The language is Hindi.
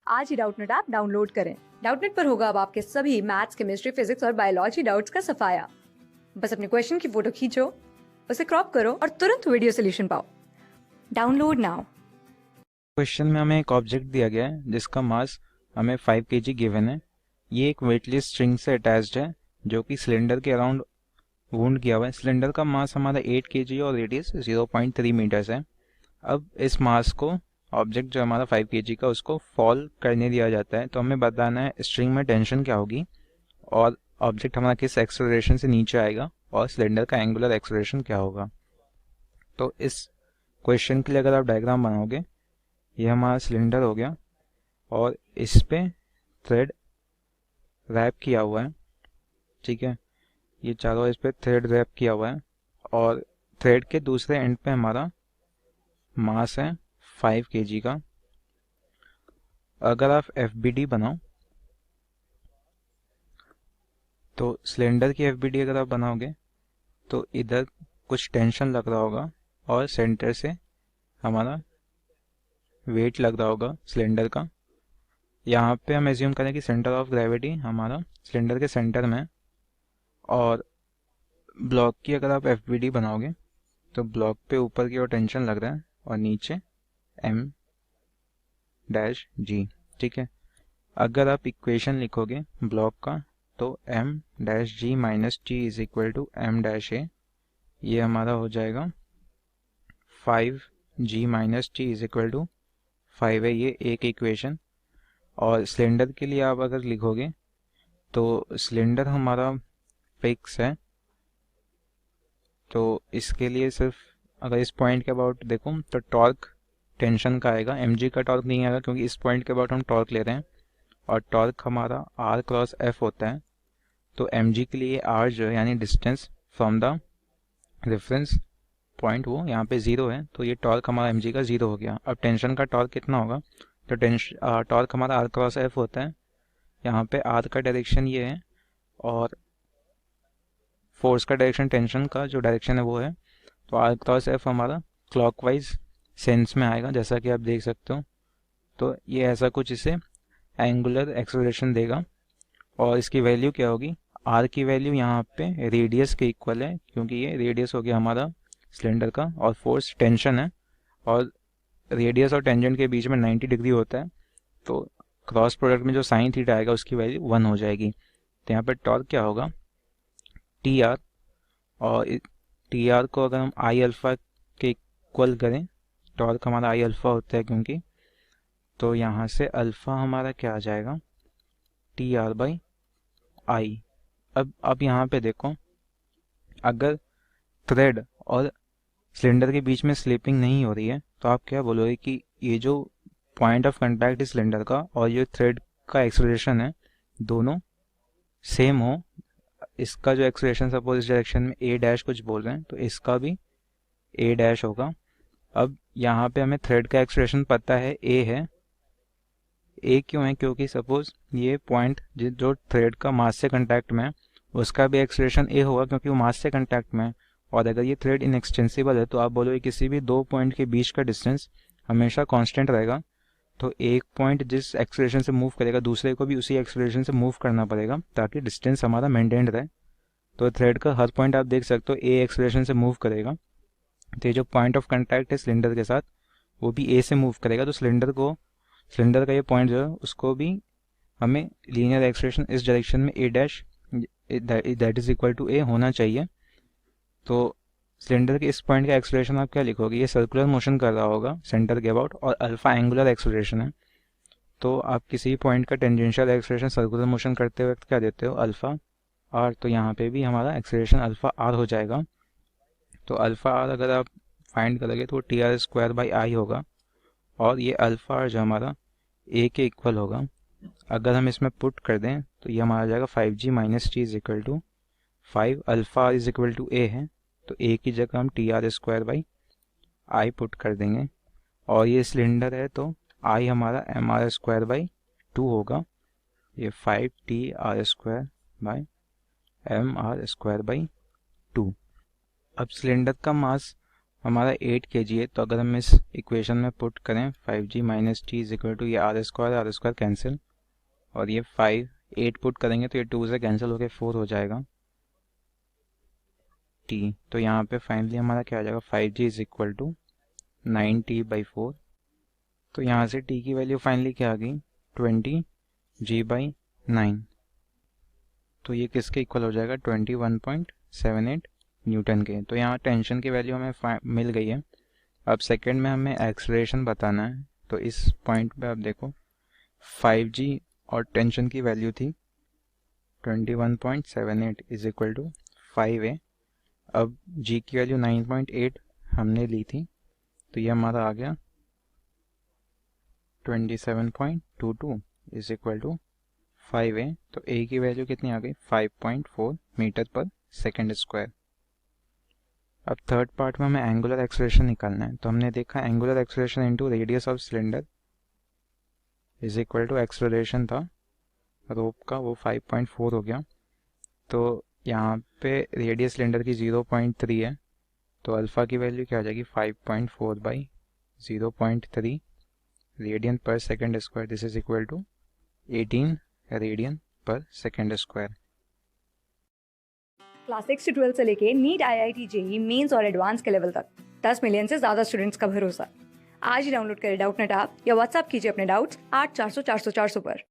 आज ही डाउटनेट ऐप डाउनलोड करें। डाउटनेट पर होगा अब आपके सभी मैथ्स, केमिस्ट्री, फिजिक्स और बायोलॉजी डाउट्स का सफाया। बस अपने क्वेश्चन की फोटो खींचो, उसे क्रॉप करो और तुरंत वीडियो सोल्यूशन पाओ। Download now. क्वेश्चन में हमें एक ऑब्जेक्ट दिया गया है जिसका मास हमें 5 kg गिवन है। ये एक वेटलेस स्ट्रिंग से अटैच्ड है जो कि सिलेंडर के अराउंड वुंड किया हुआ है। सिलेंडर का मास हमारा 8 kg और रेडियस 0.3 मीटर्स है। अब इस मास को ऑब्जेक्ट जो हमारा 5 kg का उसको फॉल करने दिया जाता है, तो हमें बताना है स्ट्रिंग में टेंशन क्या होगी और ऑब्जेक्ट हमारा किस एक्सेलरेशन से नीचे आएगा और सिलेंडर का एंगुलर एक्सेलरेशन क्या होगा। तो इस क्वेश्चन के लिए अगर आप डायग्राम बनाओगे, ये हमारा सिलेंडर हो गया और इस पे थ्रेड रैप किया हुआ है। ठीक है, ये चारों इस पे थ्रेड रैप किया हुआ है और थ्रेड के दूसरे एंड पे हमारा मास है 5 kg का। अगर आप FBD बनाओ तो सिलेंडर की FBD अगर आप बनाओगे तो इधर कुछ टेंशन लग रहा होगा और सेंटर से हमारा वेट लग रहा होगा सिलेंडर का। यहाँ पे हम एज्यूम करें कि सेंटर ऑफ ग्रेविटी हमारा सिलेंडर के सेंटर में है और ब्लॉक की अगर आप FBD बनाओगे तो ब्लॉक पे ऊपर की ओर टेंशन लग रहा है और नीचे M-G। ठीक है, अगर आप इक्वेशन लिखोगे ब्लॉक का तो M-G minus T is equal to M-A। ये हमारा हो जाएगा 5G minus T is equal to 5 है, ये एक इक्वेशन। और सिलेंडर के लिए आप अगर लिखोगे तो सिलेंडर हमारा फिक्स है, तो इसके लिए सिर्फ अगर इस पॉइंट के अबाउट देखो तो टॉर्क टेंशन का आएगा, mg का टॉर्क नहीं आएगा क्योंकि इस पॉइंट के अबाउट हम टॉर्क ले रहे हैं और टॉर्क हमारा r क्रॉस f होता है। तो mg के लिए r जो है यानी distance from the reference point वो यहाँ पे 0 है, तो ये टॉर्क हमारा mg का 0 हो गया। अब टेंशन का टॉर्क कितना होगा, तो टेंशन टॉर्क हमारा r क्रॉस f होता है। यहाँ पे r का डायरेक्शन ये है और फोर्स का डायरेक्शन टेंशन का जो डायरेक्शन है वो है, तो r क्रॉस f हमारा क्लॉकवाइज सेंस में आएगा जैसा कि आप देख सकते हो। तो ये ऐसा कुछ इसे एंगुलर एक्सेलरेशन देगा और इसकी वैल्यू क्या होगी, r की वैल्यू यहाँ पे रेडियस के इक्वल है क्योंकि ये रेडियस हो गया हमारा सिलेंडर का और फोर्स टेंशन है और रेडियस और टेंजेंट के बीच में 90 डिग्री होता है, तो क्रॉस प्रोडक्ट में जो साइन थीटा आएगा उसकी वैल्यू 1 हो जाएगी। तो यहाँ पे टॉर्क क्या होगा TR, और TR को अगर हम I अल्फा के इक्वल करें, टॉर्क हमारा I अल्फा होता है क्योंकि, तो यहाँ से अल्फा हमारा क्या आ जाएगा TR बाई I। अब यहाँ पे देखो, अगर थ्रेड और सिलेंडर के बीच में स्लिपिंग नहीं हो रही है तो आप क्या बोलोगे कि ये जो पॉइंट ऑफ कांटेक्ट है सिलेंडर का और ये थ्रेड का एक्सेलरेशन है दोनों सेम हो। इसका जो एक्सेलरेशन सपोज इस डायरेक्शन में a डैश कुछ बोल रहे हैं तो इसका भी a डैश होगा। अब यहाँ पे हमें थ्रेड का एक्सेलरेशन पता है a है। a क्यों है, क्योंकि सपोज ये पॉइंट जो थ्रेड का मास से कांटेक्ट में है उसका भी एक्सेलरेशन a होगा क्योंकि वो मास से कांटेक्ट में है। और अगर ये थ्रेड इनएक्सटेंसिबल है तो आप बोलोगे किसी भी दो पॉइंट के बीच का डिस्टेंस हमेशा कांस्टेंट रहेगा, तो एक पॉइंट जिस एक्सेलरेशन से मूव करेगा दूसरे को भी उसी एक्सेलरेशन से मूव करना पड़ेगा ताकि डिस्टेंस हमारा मेंटेन्ड रहे। तो थ्रेड का हर पॉइंट आप देख सकते हो a एक्सेलरेशन से मूव करेगा, तो ये जो पॉइंट ऑफ कांटेक्ट है सिलेंडर के साथ वो भी a से मूव करेगा। तो सिलेंडर का ये पॉइंट जो है उसको भी हमें लीनियर एक्सेलरेशन इस डायरेक्शन में a dash that is equal to a होना चाहिए। तो सिलेंडर के इस पॉइंट का एक्सेलरेशन आप क्या लिखोगे, ये सर्कुलर मोशन कर रहा होगा सेंटर के अबाउट और अल्फा एंगुलर एक्सेलरेशन है। तो आप किसी पॉइंट का टेंजेंशियल एक्सेलरेशन सर्कुलर मोशन करते वक्त क्या देते हो, अल्फा आर। तो यहाँ पे भी हमारा एक्सेलरेशन अल्फा आर हो जाएगा। तो अल्फा आर अगर आप फाइंड करोगे तो टी आर स्क्वायर बाई आई होगा और ये अल्फा आर जो हमारा ए के इक्वल होगा। अगर हम इसमें पुट कर दें तो ये हमारा जाएगा 5G minus T is equal to 5, alpha R is equal to A है तो ए की जगह हम T R square by I put कर देंगे और ये सिलेंडर है तो आई हमारा एम आर स्क्वायर बाई 2 होगा। ये 5TR square by M R square by 2। अब सिलेंडर का मास हमारा 8 kg है, तो अगर हम इस इक्वेशन में पुट करें 5g minus T is equal to ये आर स्क्वायर कैंसिल, और ये 8 पुट करेंगे तो ये 2 से कैंसिल होकर 4 हो जाएगा t। तो यहाँ पे फाइनली हमारा क्या आ जाएगा 5g is equal to 9t/4। तो यहाँ से t की वैल्यू फाइनली क्या आ गई 20g/9। तो ये किसके इक्वल हो जाएगा 21.78 न्यूटन के। तो यहाँ टेंशन की वैल्यू हमें मिल गई है। अब सेकंड में हमें एक्सेलरेशन बताना है। तो इस पॉइंट पे आप देखो 5g और टेंशन की वैल्यू थी 21.78 इज इक्वल टू 5a। अब g की वैल्यू 9.8 हमने ली थी, तो ये हमारा आ गया 27.22 इज इक्वल टू 5a। तो a की वैल्यू कितनी आ गई 5.4 मीटर पर सेकेंड स्क्वायर। अब थर्ड पार्ट में हमें एंगुलर एक्सेलरेशन निकालना है। तो हमने देखा angular acceleration into radius of cylinder is equal to acceleration था रोप का, वो 5.4 हो गया। तो यहाँ पे रेडियस सिलेंडर की 0.3 है, तो अल्फ़ा की वैल्यू क्या आ जाएगी 5.4/0.3 रेडियन पर second square. This is equal to 18 radian पर सेकेंड स्क्वायर। क्लास 6 से 12 से लेके नीट, IIT, JEE मेंस और एडवांस के लेवल तक 10 मिलियन से ज्यादा स्टूडेंट्स का भरोसा। आज ही डाउनलोड करें डाउटनेट ऐप या व्हाट्सएप कीजिए अपने डाउट्स 8400 400 400 पर।